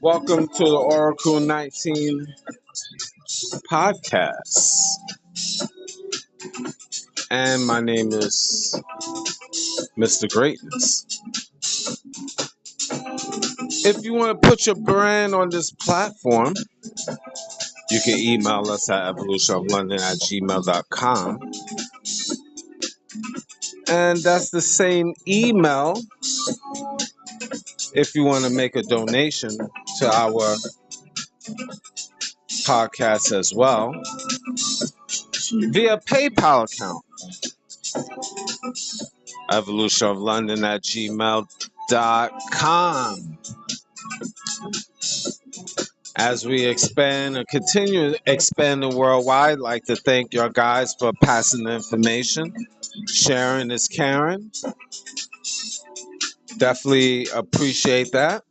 Welcome to the Oracle 19 podcast. And my name is Mr. Greatness. If you want to put your brand on this platform, you can email us at evolutionoflondon@gmail.com. And that's the same email if you want to make a donation to our podcast as well via PayPal account, evolutionoflondon@gmail.com. As we expand and continue expanding worldwide, I'd like to thank your guys for passing the information. Sharing is caring. Definitely appreciate that.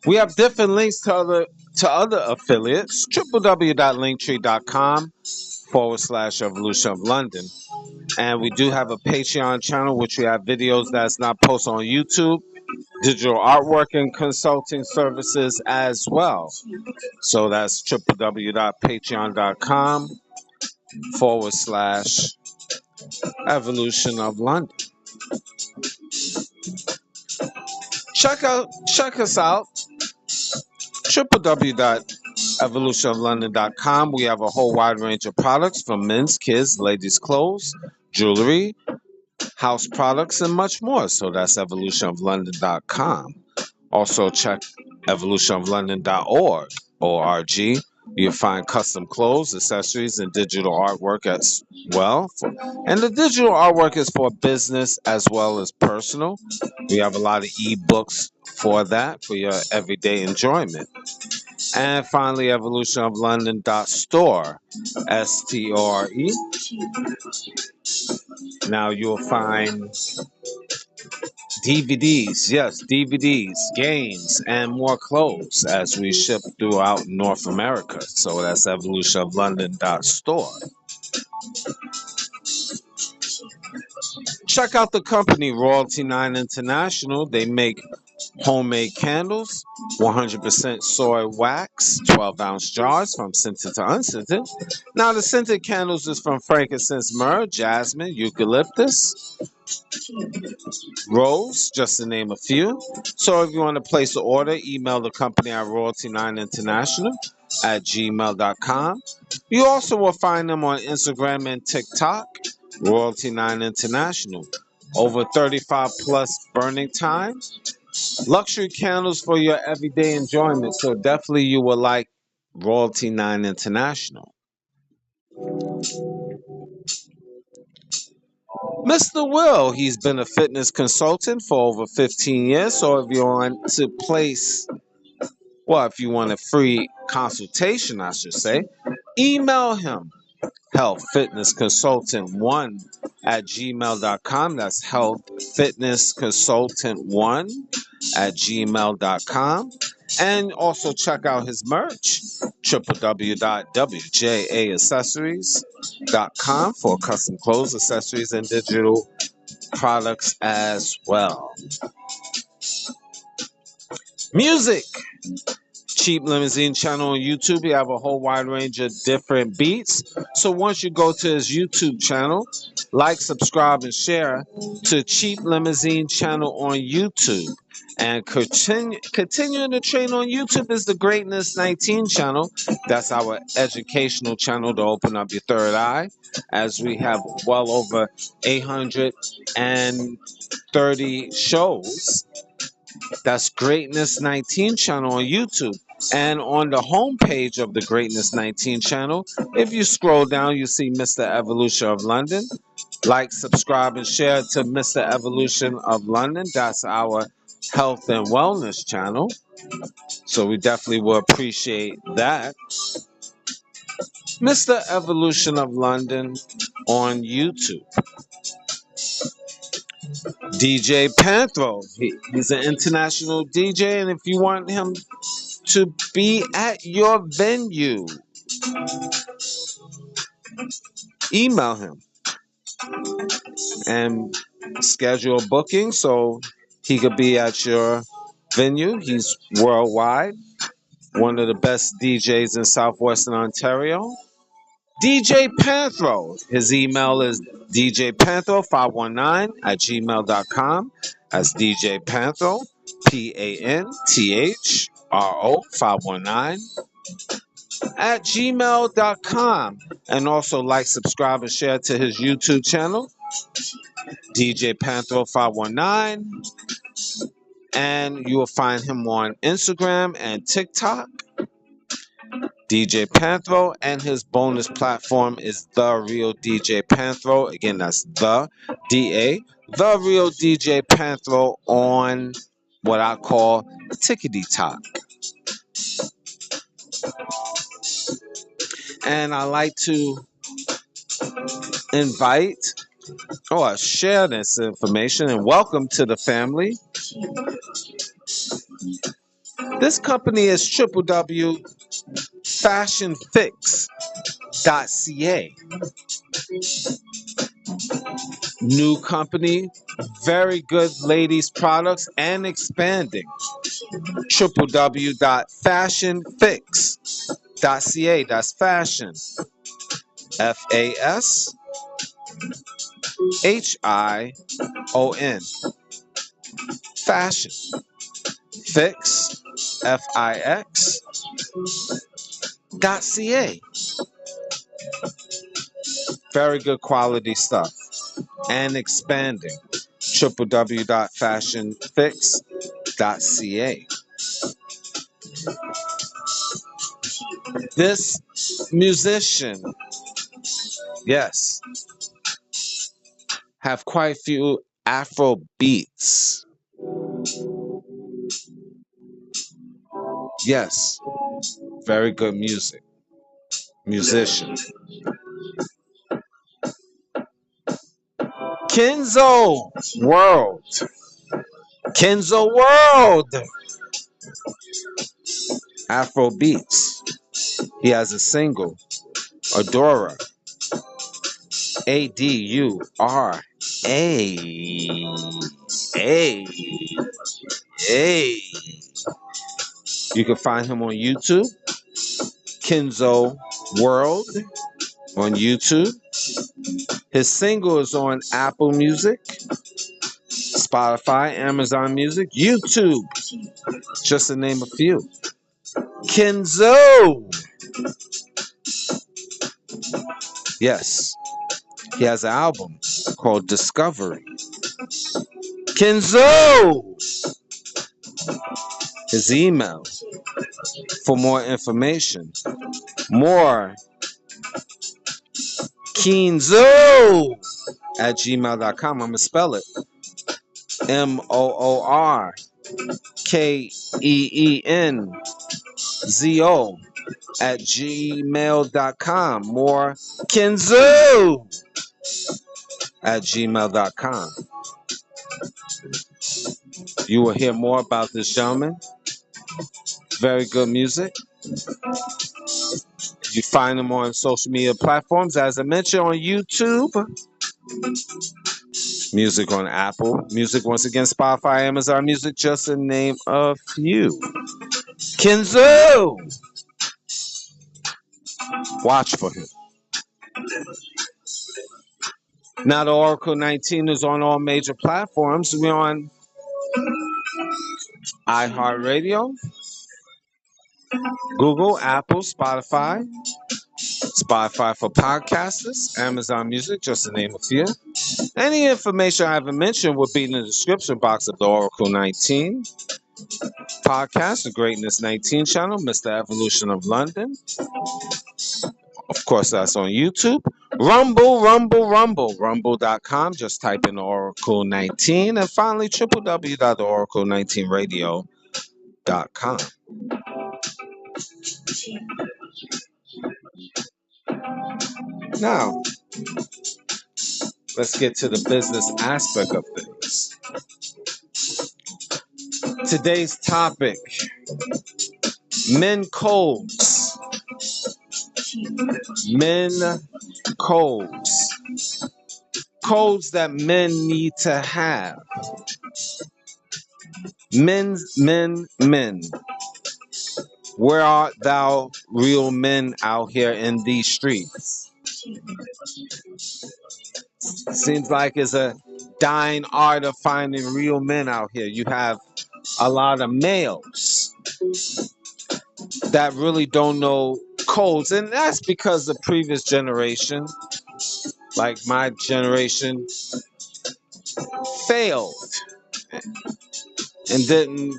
We have different links to other affiliates. www.linktree.com/Evolution of London. And we do have a Patreon channel, which we have videos that's not posted on YouTube, digital artwork and consulting services as well. So that's www.patreon.com/Evolution of London. Check us out. www.evolutionoflondon.com. We have a whole wide range of products from men's, kids, ladies' clothes, jewelry, house products, and much more. So that's evolutionoflondon.com. Also check evolutionoflondon.org. O-R-G. You'll find custom clothes, accessories, and digital artwork as well. And the digital artwork is for business as well as personal. We have a lot of ebooks for that, for your everyday enjoyment. And finally, evolutionoflondon.store, S-T-O-R-E. Now you'll find DVDs, yes, DVDs, games, and more clothes as we ship throughout North America. So that's evolutionoflondon.store. Check out the company Royalty 9 International. They make homemade candles, 100% soy wax, 12-ounce jars from scented to unscented. Now the scented candles is from frankincense, myrrh, jasmine, eucalyptus, rose, just to name a few. So if you want to place an order, email the company at royalty9international@gmail.com. You also will find them on Instagram and TikTok, Royalty 9 International. Over 35 plus burning time. Luxury candles for your everyday enjoyment. So definitely you will like Royalty 9 International. Mr. Will, he's been a fitness consultant for over 15 years. So if you want to if you want a free consultation, I should say, email him healthfitnessconsultant1@gmail.com. That's healthfitnessconsultant1@gmail.com. And also check out his merch, www.wjaccessories.com for custom clothes, accessories, and digital products as well. Music. Cheap Limousine channel on YouTube. You have a whole wide range of different beats. So once you go to his YouTube channel, like, subscribe, and share to Cheap Limousine channel on YouTube. And continuing to train on YouTube is the Greatness 19 channel. That's our educational channel to open up your third eye, as we have well over 830 shows. That's Greatness 19 channel on YouTube. And on the homepage of the Greatness 19 channel, if you scroll down, you see Mr. Evolution of London. Like, subscribe, and share to Mr. Evolution of London. That's our health and wellness channel. So we definitely will appreciate that. Mr. Evolution of London on YouTube. DJ Panthro. He's an international DJ, and if you want him to be at your venue, email him and schedule a booking so he could be at your venue. He's worldwide, one of the best DJs in Southwestern Ontario. DJ Panthro. His email is djpanthro519 at gmail.com. That's DJ Panthro, Panthro 519 at gmail.com. And also like, subscribe, and share to his YouTube channel, DJ Panthro 519. And you will find him on Instagram and TikTok, DJ Panthro, and his bonus platform is The Real DJ Panthro. Again, that's The Real DJ Panthro on what I call Tickety Talk. And I like to invite or share this information and welcome to the family. This company is www.fashionfix.ca. New company, very good ladies products, and expanding. www.fashionfix.ca. That's fashion, FASHION, fashion, fix, FIX.ca. Very good quality stuff and expanding. www.fashionfix.ca. This musician, yes, have quite a few Afro beats. Yes, very good musician. Kenzo World. Kenzo World. Afro beats. He has a single, Adora. Adura. A. You can find him on YouTube. Kenzo World on YouTube. His single is on Apple Music, Spotify, Amazon Music, YouTube, just to name a few. Kenzo. Yes, he has an album called Discovery. Kenzo. His email for more information. More Kenzo at gmail.com. I'm going to spell it. MOORKEENZO at gmail.com. More Kenzo at gmail.com. You will hear more about this gentleman. Very good music. You find him on social media platforms, as I mentioned, on YouTube. Music on Apple Music, once again, Spotify, Amazon Music, just to name a few. Kenzo. Watch for him. Now the Oracle 19 is on all major platforms. We're on iHeartRadio, Google, Apple, Spotify for podcasters, Amazon Music, just to name a few. Any information I haven't mentioned will be in the description box of the Oracle 19. podcast, the Greatness 19 channel, Mr. Evolution of London. Of course, that's on YouTube. Rumble.com. Just type in Oracle 19. And finally, www.oracle19radio.com. Now, let's get to the business aspect of things. Today's topic: men codes. Men codes. Codes that men need to have. Men. Where art thou, real men out here in these streets? Seems like it's a dying art of finding real men out here. You have a lot of males that really don't know codes, and that's because the previous generation, like my generation, failed and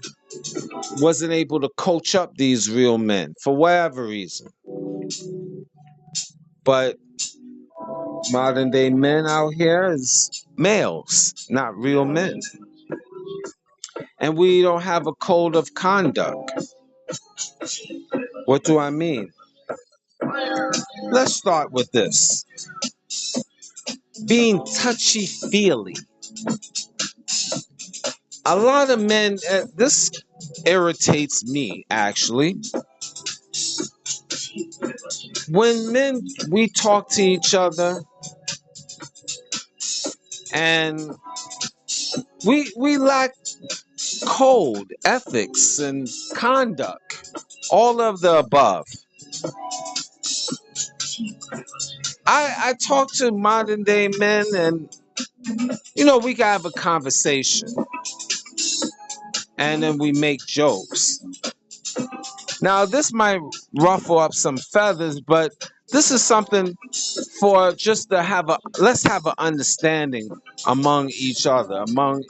wasn't able to coach up these real men for whatever reason. But modern day men out here is males, not real men. And we don't have a code of conduct. What do I mean? Let's start with this. Being touchy-feely. A lot of men, this irritates me actually. When men, we talk to each other and we lack code, ethics, and conduct. All of the above. I talk to modern day men and, we can have a conversation. And then we make jokes. Now, this might ruffle up some feathers, but this is something for just to let's have an understanding among each other, among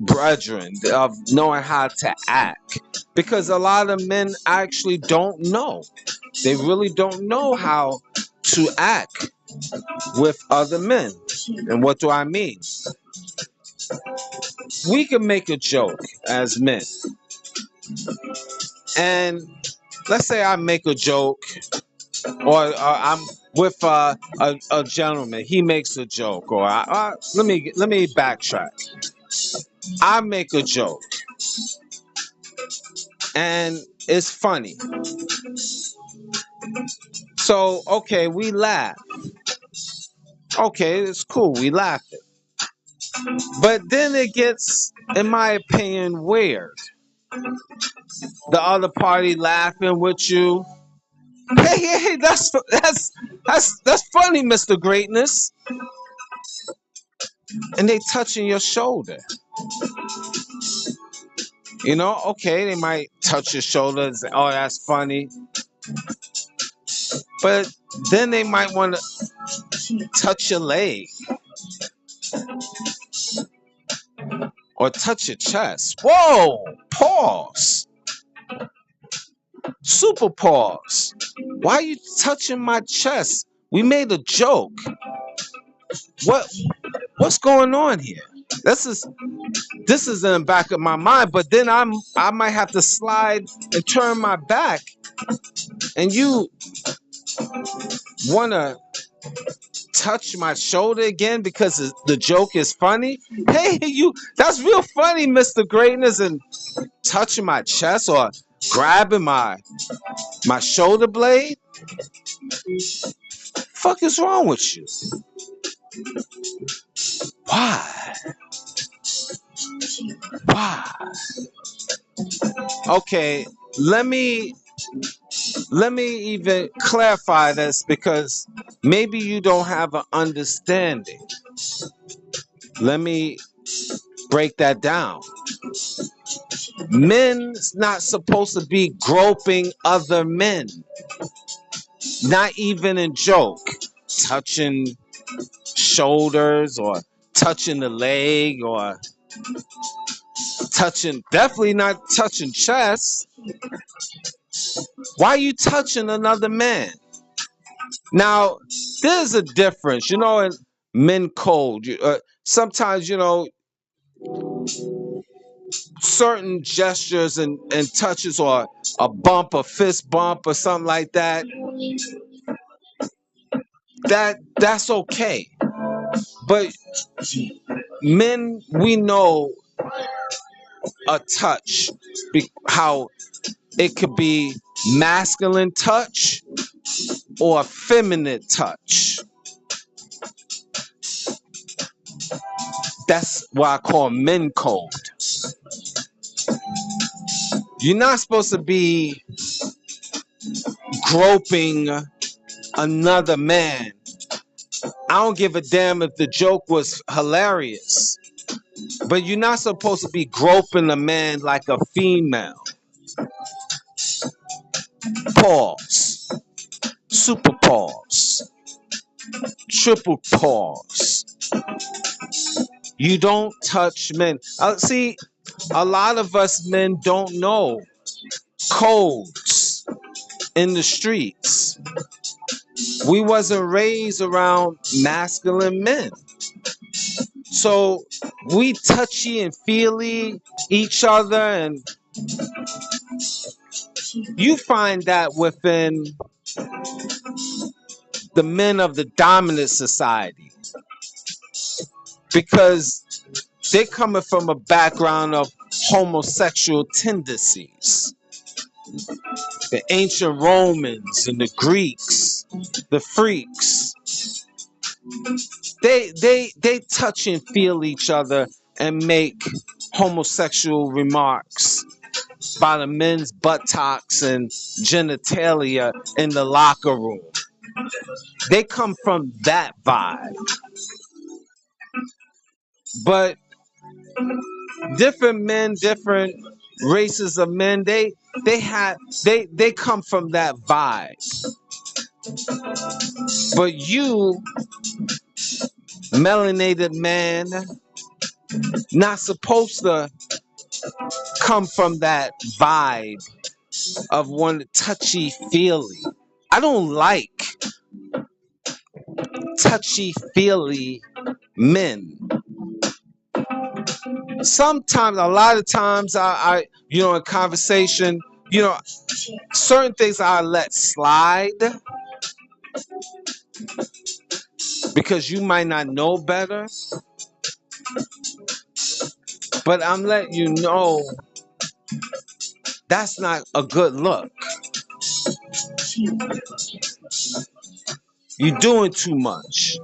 brethren, of knowing how to act. Because a lot of men actually don't know. They really don't know how to act with other men. And what do I mean? We can make a joke as men. And let's say I make a joke, or I'm with a gentleman. He makes a joke, or let me backtrack. I make a joke, and it's funny. So okay, we laugh. Okay, it's cool. We laugh it. But then it gets, in my opinion, weird. The other party laughing with you. Hey, that's funny, Mr. Greatness. And they touching your shoulder. Okay, they might touch your shoulder and say, oh, that's funny. But then they might want to touch your leg. Or touch your chest. Whoa, pause. Super pause. Why are you touching my chest? We made a joke. What's going on here? This is in the back of my mind, but then I might have to slide and turn my back, and you wanna touch my shoulder again because the joke is funny. Hey, that's real funny, Mr. Greatness, and touching my chest or grabbing my shoulder blade. Fuck is wrong with you? Why? Okay, let me even clarify this, because maybe you don't have an understanding. Let me break that down. Men's not supposed to be groping other men. Not even in joke. Touching shoulders or touching the leg or touching, definitely not touching chest. Why are you touching another man? Now, there's a difference, in men code. Sometimes, certain gestures and touches, or a bump, a fist bump, or something like that, that's okay. But men, we know a touch, how it could be masculine touch or a feminine touch. That's what I call men code. You're not supposed to be groping another man. I don't give a damn if the joke was hilarious, but you're not supposed to be groping a man like a female. Pause. Super pause. Triple pause. You don't touch men. See, a lot of us men don't know codes in the streets. We wasn't raised around masculine men. So we touchy and feely each other, and you find that within the men of the dominant society, because they're coming from a background of homosexual tendencies. The ancient Romans and the Greeks, the freaks, they touch and feel each other and make homosexual remarks by the men's buttocks and genitalia in the locker room. They come from that vibe. But different men, different races of men, they come from that vibe. But you, melanated man, not supposed to come from that vibe of one touchy feely. I don't like touchy feely men. Sometimes, a lot of times, I in conversation, certain things I let slide because you might not know better, but I'm letting you know that's not a good look. You're doing too much.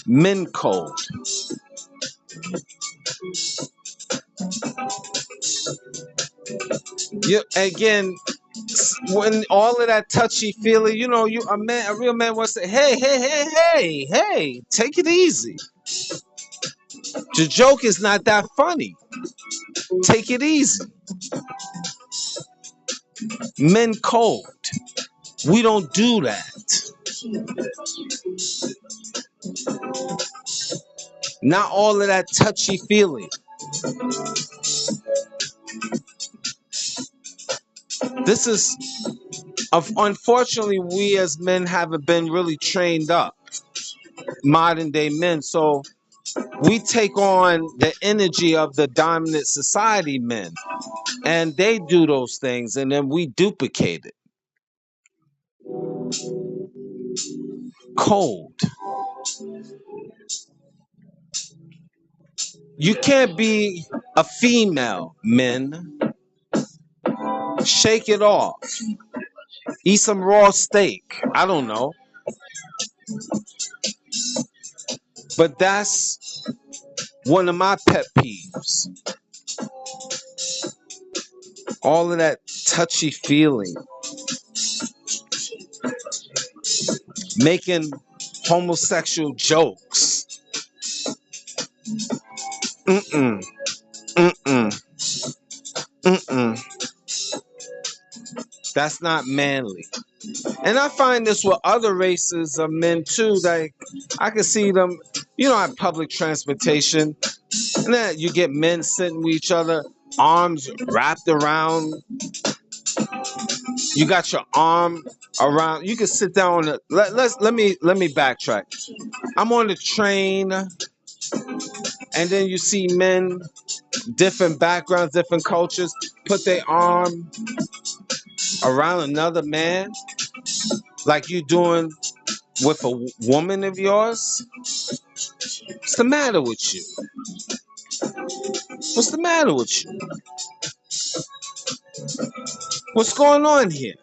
Men code. Again, when all of that touchy feely, a real man wants to say, hey, take it easy. The joke is not that funny. Take it easy. Men code. We don't do that. Not all of that touchy feely. This is, unfortunately, we as men haven't been really trained up. Modern day men. So we take on the energy of the dominant society men, and they do those things, and then we duplicate it. Cold. You can't be a female, men. Shake it off. Eat some raw steak. I don't know. But that's one of my pet peeves. All of that touchy feeling. Making homosexual jokes. Mm-mm. Mm-mm. Mm-mm. That's not manly. And I find this with other races of men too. Like I can see them, on public transportation, and then you get men sitting with each other, arms wrapped around. You got your arm around. You can sit down on the. Let me backtrack. I'm on the train, and then you see men, different backgrounds, different cultures, put their arm around another man, like you doing with a woman of yours. What's the matter with you? What's the matter with you? What's going on here?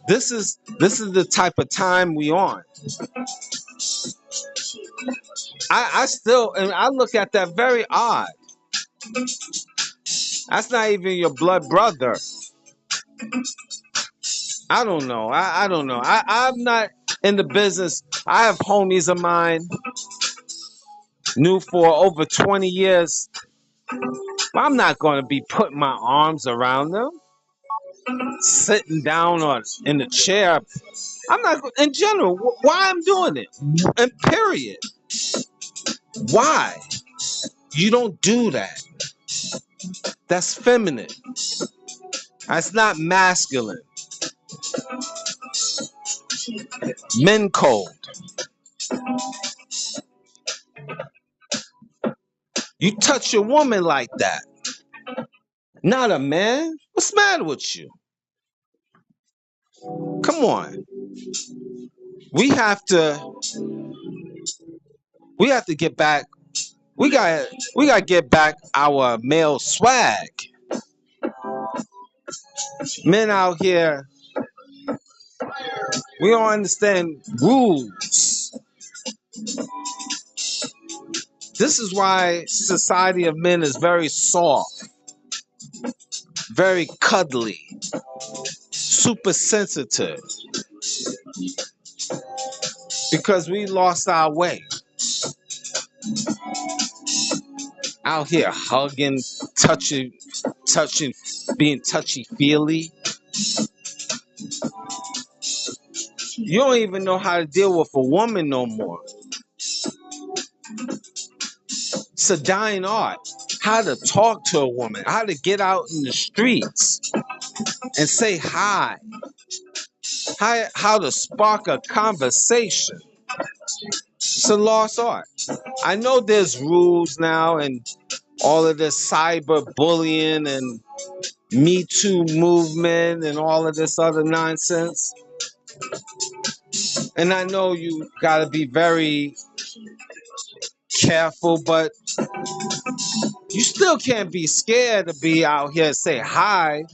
This is the type of time we on. I still, and I look at that very odd. That's not even your blood brother. I don't know. I don't know. I'm not in the business. I have homies of mine, knew for over 20 years. I'm not going to be putting my arms around them, sitting down on in the chair. I'm not, in general, why I'm doing it. And period. Why? You don't do that. That's feminine. That's not masculine. Men code. You touch a woman like that. Not a man. What's the matter with you? Come on. We have to we have to get back. We got to get back our male swag. Men out here, we don't understand rules. This is why society of men is very soft, very cuddly, super sensitive, because we lost our way. Out here hugging, touching, being touchy-feely. You don't even know how to deal with a woman no more. It's a dying art. How to talk to a woman, how to get out in the streets and say hi, how to spark a conversation. It's a lost art. I know there's rules now and all of this cyber bullying and Me Too movement and all of this other nonsense. And I know you got to be very careful, but you still can't be scared to be out here and say hi.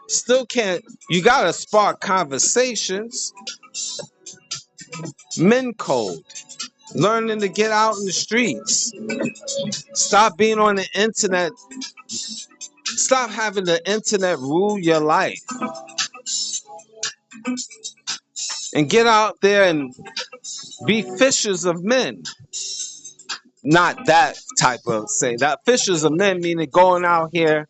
Still can't. You got to spark conversations. Men code. Learning to get out in the streets. Stop being on the internet. Stop having the internet rule your life. And get out there and be fishers of men. Not that type of say. That fishers of men meaning going out here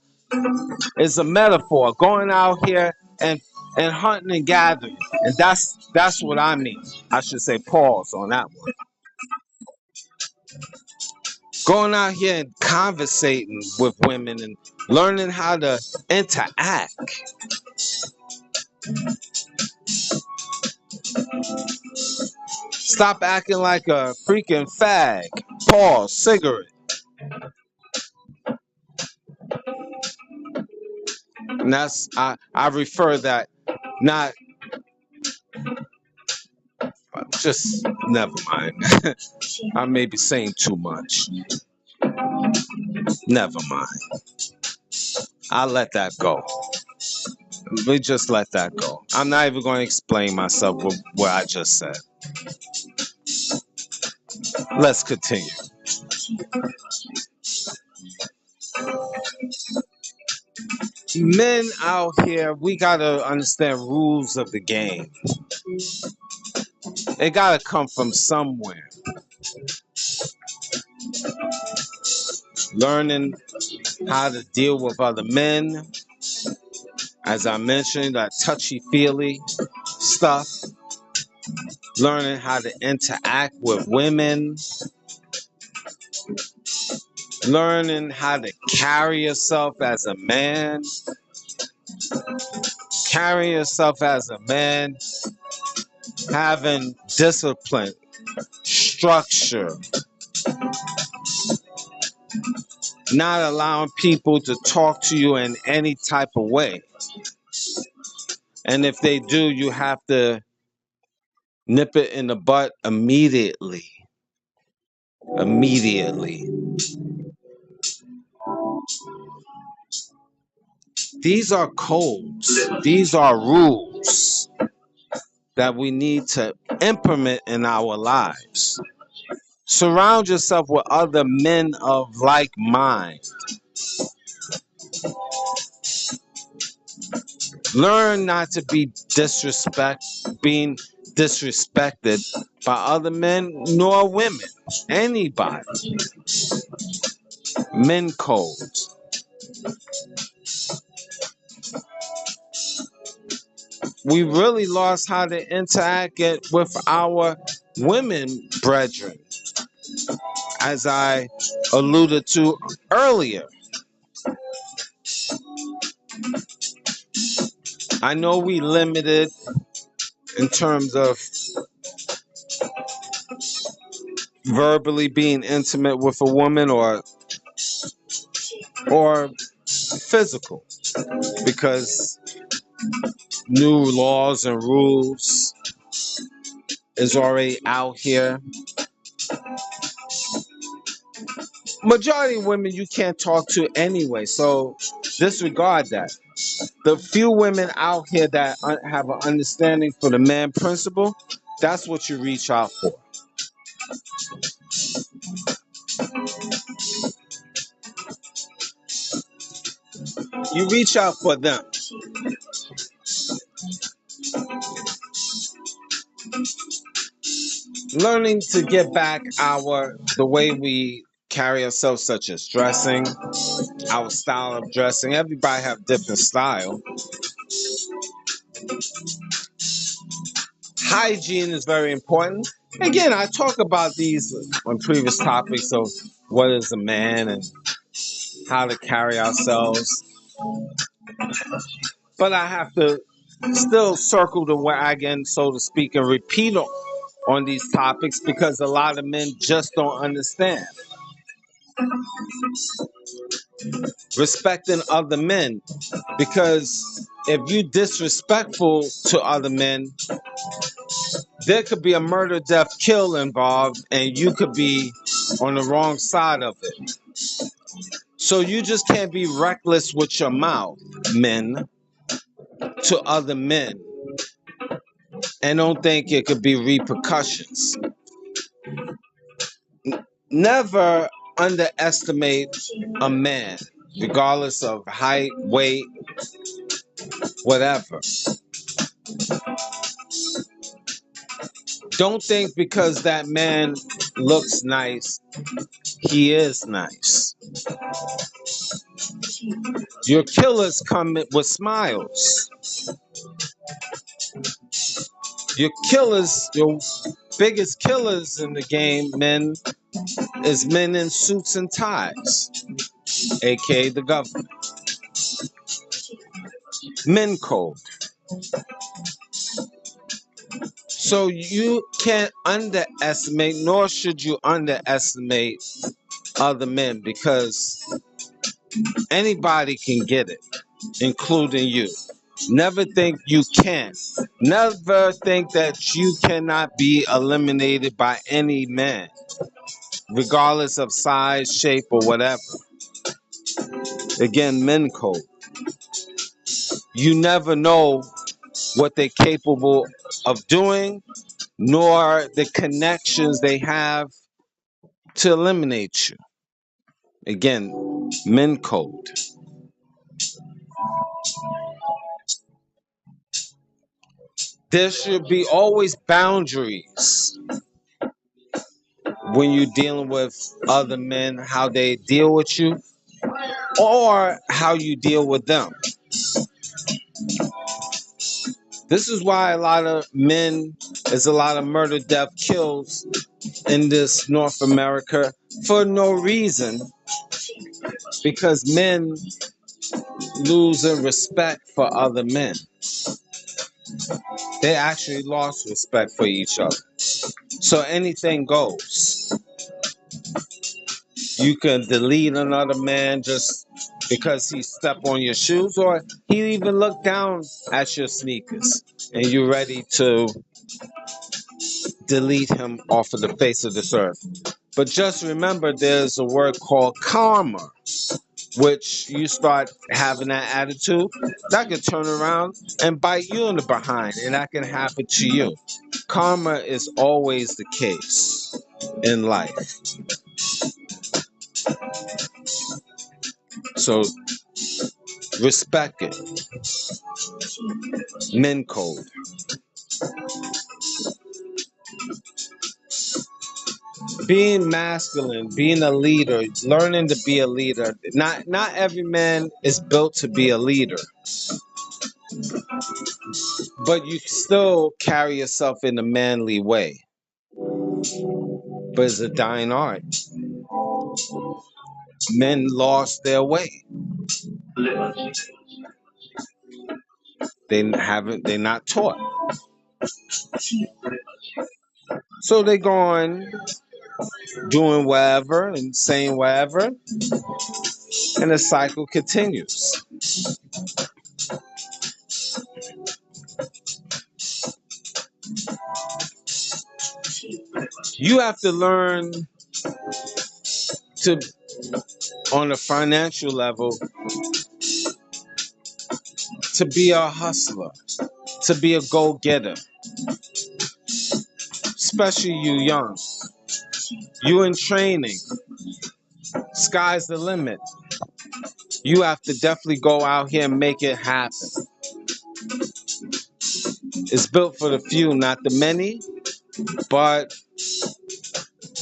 is a metaphor. Going out here and hunting and gathering. And that's what I mean. I should say pause on that one. Going out here and conversating with women and learning how to interact. Stop acting like a freaking fag. Pause. Cigarette. And that's I refer that not just never mind. I may be saying too much. Never mind. I'll let that go. We just let that go. I'm not even going to explain myself with what I just said. Let's continue. Men out here, we gotta understand rules of the game. It gotta come from somewhere. Learning how to deal with other men, As I mentioned, that touchy-feely stuff, learning how to interact with women, learning how to carry yourself as a man, carry yourself as a man, having discipline, structure, not allowing people to talk to you in any type of way. And if they do, you have to nip it in the butt immediately. Immediately. These are codes. These are rules that we need to implement in our lives. Surround yourself with other men of like mind. Learn not to be being disrespected by other men nor women. Anybody. Men codes. We really lost how to interact with our women brethren, as I alluded to earlier. I know we limited in terms of verbally being intimate with a woman or physical, because new laws and rules is already out here. Majority of women you can't talk to anyway, so disregard that. The few women out here that have an understanding for the man principle, that's what you reach out for. You reach out for them. Learning to get back the way we carry ourselves, such as dressing, our style of dressing. Everybody have different style. Hygiene is very important. Again, I talk about these on previous topics of what is a man and how to carry ourselves. But I have to still circle the wagon, so to speak, and repeat on these topics because a lot of men just don't understand. Respecting other men, because if you disrespectful to other men, there could be a murder, death, kill involved, and you could be on the wrong side of it. So you just can't be reckless with your mouth, men, to other men, and don't think it could be repercussions. Never underestimate a man, regardless of height, weight, whatever. Don't think because that man looks nice, he is nice. Your killers come with smiles. Your biggest killers in the game, men, is men in suits and ties, aka the government. Men code. So you can't underestimate, nor should you underestimate other men, because anybody can get it, including you. Never think you can't. Never think that you cannot be eliminated by any man, regardless of size, shape, or whatever. Again, men code. You never know what they're capable of doing, nor the connections they have to eliminate you. Again, men code. There should be always boundaries when you're dealing with other men, how they deal with you or how you deal with them. This is why a lot of men, there's a lot of murder, death, kills in this North America for no reason, because men losing respect for other men. They actually lost respect for each other. So anything goes. You can delete another man just because he stepped on your shoes, or he even looked down at your sneakers, and you're ready to delete him off of the face of this earth. But just remember, there's a word called karma, which you start having that attitude, that can turn around and bite you in the behind, and that can happen to you. Karma is always the case in life. So respect it. Men code. Being masculine, being a leader, learning to be a leader. Not every man is built to be a leader, but you still carry yourself in a manly way. But it's a dying art. Men lost their way. They're not taught. So they go on doing whatever and saying whatever, and the cycle continues. You have to learn to, on a financial level, to be a hustler, to be a go-getter, especially you young. You in training. Sky's the limit. You have to definitely go out here and make it happen. It's built for the few, not the many, but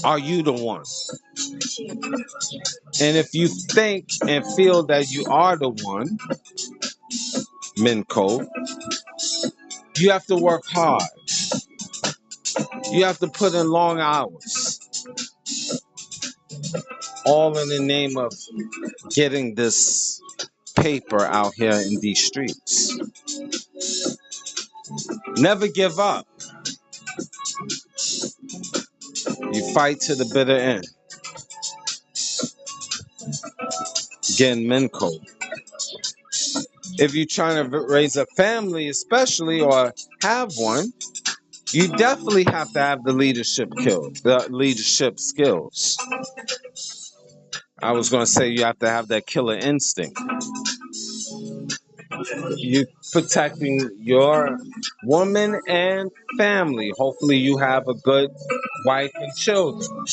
are you the one? And if you think and feel that you are the one, men code, you have to work hard. You have to put in long hours, all in the name of getting this paper out here in these streets. Never give up. You fight to the bitter end. Again, men code. If you're trying to raise a family, especially, or have one, you definitely have to have the leadership skills. I was going to say you have to have that killer instinct. You're protecting your woman and family. Hopefully, you have a good wife and children,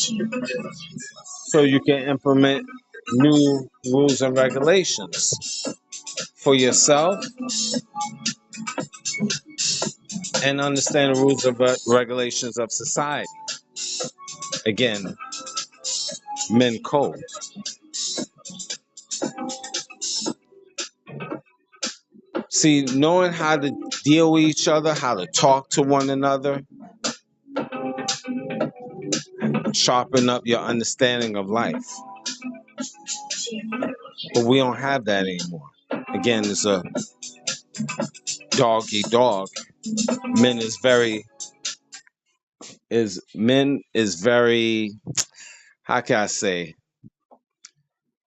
so you can implement new rules and regulations for yourself and understand the rules and regulations of society. Again, men code. See, knowing how to deal with each other, how to talk to one another, sharpen up your understanding of life. But we don't have that anymore. Again, it's a dog eat dog. Men is very how can I say?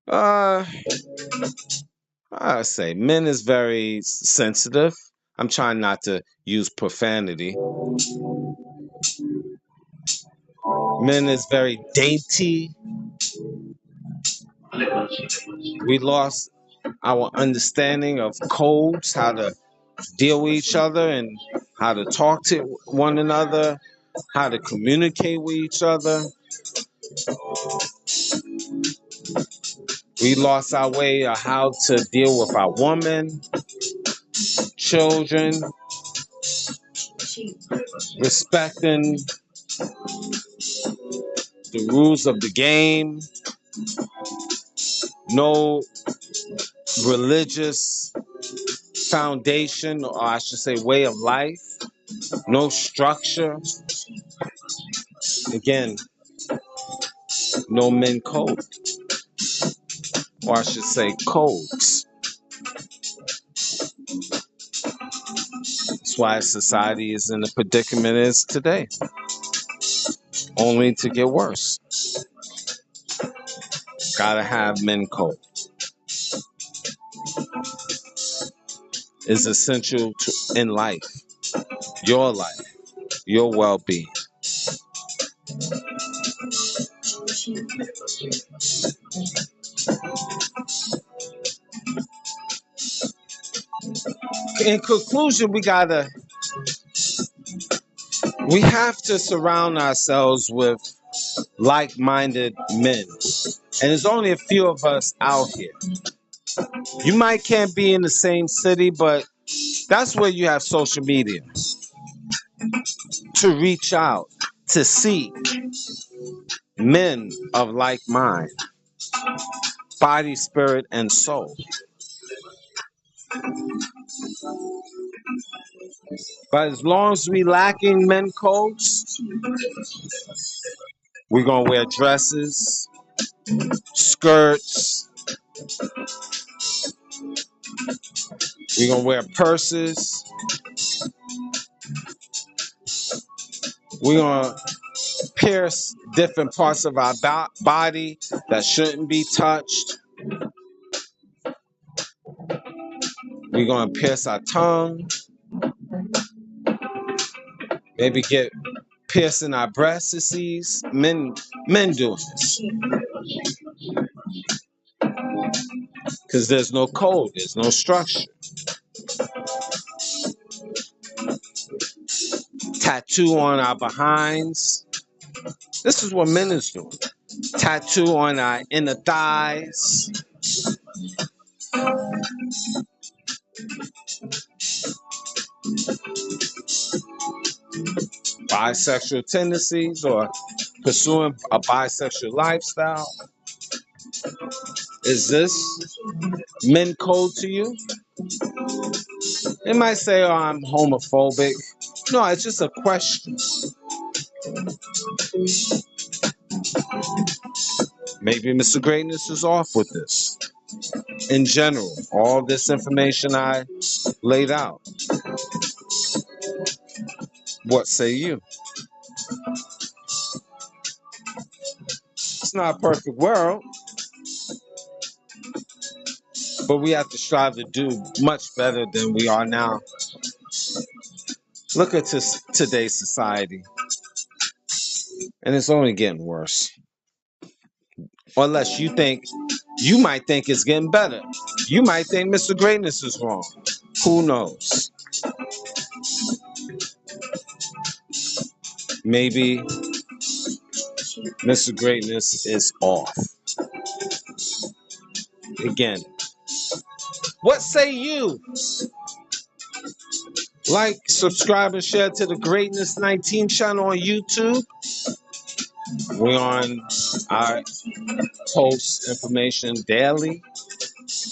Uh I say men is very sensitive. I'm trying not to use profanity. Men is very dainty. We lost our understanding of codes, how to deal with each other and how to talk to one another, how to communicate with each other. We lost our way of how to deal with our woman, children, respecting the rules of the game, no religious foundation, or I should say way of life, no structure. Again, no men code, or I should say codes. That's why society is in the predicament it is today, only to get worse. Gotta have men code. Is essential to in life, your well-being. In conclusion, we have to surround ourselves with like-minded men. And there's only a few of us out here. You might can't be in the same city, but that's where you have social media to reach out, to seek men of like mind, body, spirit, and soul. But as long as we lacking men codes, we're gonna wear dresses, skirts, we're gonna wear purses, we're gonna pierce different parts of our body that shouldn't be touched. We're gonna pierce our tongue, maybe get piercing our breasts. Men do this because there's no code, there's no structure. Tattoo on our behinds. This is what men is doing. Tattoo on our inner thighs. Bisexual tendencies or pursuing a bisexual lifestyle. Is this men code to you? They might say, oh, I'm homophobic. No, it's just a question. Maybe Mr. Greatness is off with this. In general, all this information I laid out. What say you? It's not a perfect world, but we have to strive to do much better than we are now. Look at today's society, and it's only getting worse. Unless you might think it's getting better. You might think Mr. Greatness is wrong. Who knows? Maybe Mr. Greatness is off. Again, what say you? Like, subscribe, and share to the Greatness 19 channel on YouTube. We're on our post information daily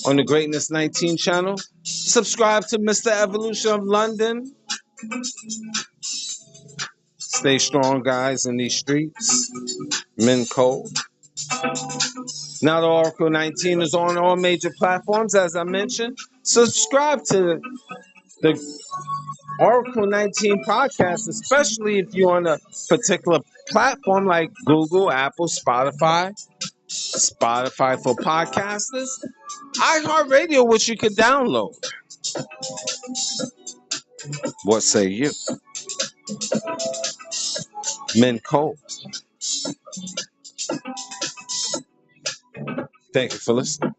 on the Greatness 19 channel. Subscribe to Mr. Evolution of London. Stay strong, guys, in these streets. Men Code. Now the Oracle 19 is on all major platforms, as I mentioned. Subscribe to the Oracle 19 podcast, especially if you're on a particular platform like Google, Apple, Spotify for podcasters, iHeartRadio, which you can download. What say you? Men Code. Thank you for listening.